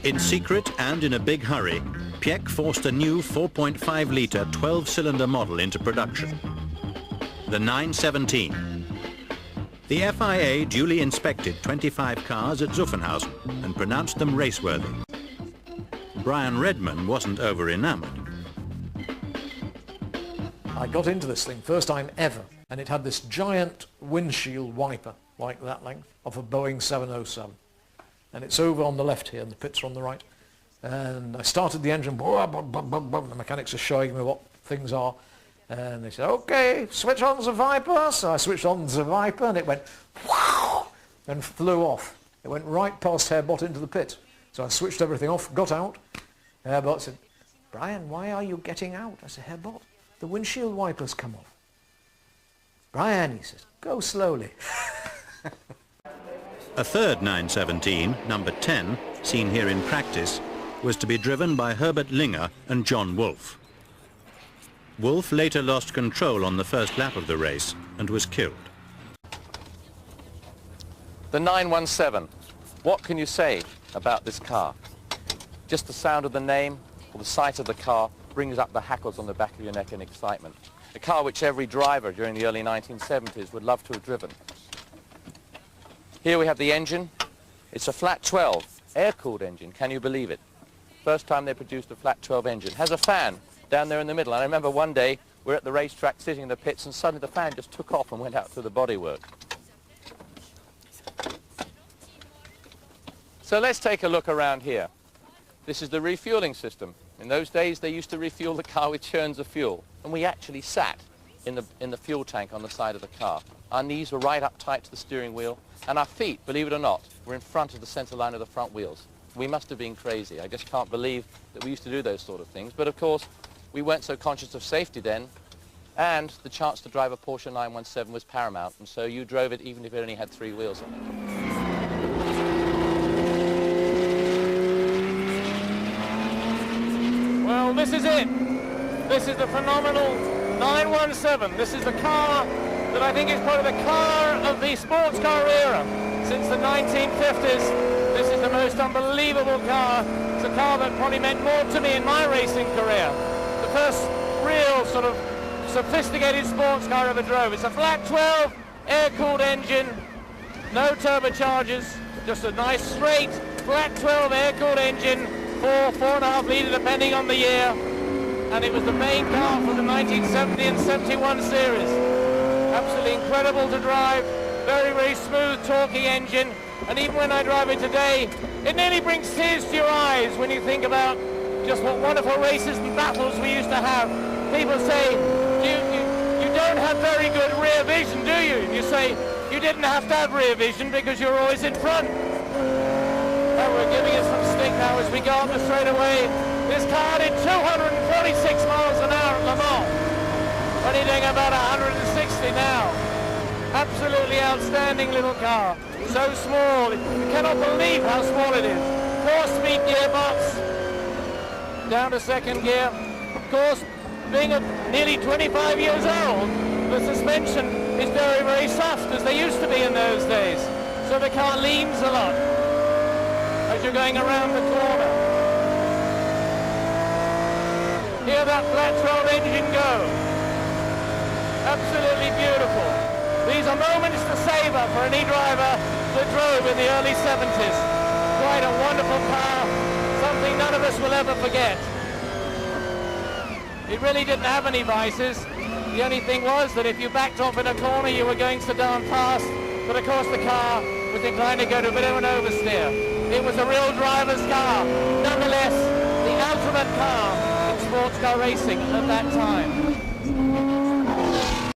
In secret and in a big hurry, Piech forced a new 4.5-litre 12-cylinder model into production, the 917. The FIA duly inspected 25 cars at Zuffenhausen and pronounced them raceworthy. Brian Redman wasn't over-enamoured. I got into this thing, first time ever, and it had this giant windshield wiper, like that length, of a Boeing 707. And it's over on the left here, and the pits are on the right. And I started the engine, the mechanics are showing me what things are. And they said, okay, switch on the Viper. So I switched on the Viper, and it went, wow, and flew off. It went right past Herr Bott into the pit. So I switched everything off, got out. Herr Bott said, Brian, why are you getting out? I said, Herr Bott, the windshield wipers come off. Brian, he says, go slowly. A third 917, number 10, seen here in practice, was to be driven by Herbert Linger and John Wolf. Wolf later lost control on the first lap of the race and was killed. The 917, what can you say about this car? Just the sound of the name or the sight of the car brings up the hackles on the back of your neck in excitement. A car which every driver during the early 1970s would love to have driven. Here we have the engine. It's a flat 12, air-cooled engine. Can you believe it? First time they produced a flat 12 engine. Has a fan down there in the middle. And I remember one day we're at the racetrack sitting in the pits and suddenly the fan just took off and went out through the bodywork. So let's take a look around here. This is the refueling system. In those days they used to refuel the car with churns of fuel. And we actually sat in the fuel tank on the side of the car. Our knees were right up tight to the steering wheel, and our feet, believe it or not, were in front of the center line of the front wheels. We must have been crazy. I just can't believe that we used to do those sort of things. But of course, we weren't so conscious of safety then, and the chance to drive a Porsche 917 was paramount, and so you drove it even if it only had 3 wheels on it. Well, this is it. This is the phenomenal 917. This is the car that I think is probably the car of the sports car era. Since the 1950s, this is the most unbelievable car. It's a car that probably meant more to me in my racing career. The first real sort of sophisticated sports car I ever drove. It's a flat 12, air-cooled engine, no turbochargers, just a nice straight flat 12 air-cooled engine, 4.5 litre depending on the year. And it was the main car for the 1970 and 71 series. Absolutely incredible to drive, very, very smooth, torquey engine. And even when I drive it today, it nearly brings tears to your eyes when you think about just what wonderful races and battles we used to have. People say, you don't have very good rear vision, do you? And you say, you didn't have to have rear vision because you're always in front. And we're giving it some stick now as we go on the straightaway. This car did 246 miles an hour at Le Mans. Only doing about 160 now. Absolutely outstanding little car. So small, you cannot believe how small it is. 4-speed gearbox, down to second gear. Of course, being nearly 25 years old, the suspension is very, very soft, as they used to be in those days. So the car leans a lot as you're going around the corner. Hear that flat 12 engine go. Absolutely beautiful. These are moments to savor for any driver that drove in the early 70s. Quite a wonderful car, something none of us will ever forget. It really didn't have any vices. The only thing was that if you backed off in a corner, you were going so darn fast. But of course the car was inclined to go to a bit of an oversteer. It was a real driver's car. Nonetheless, the ultimate car in sports car racing at that time.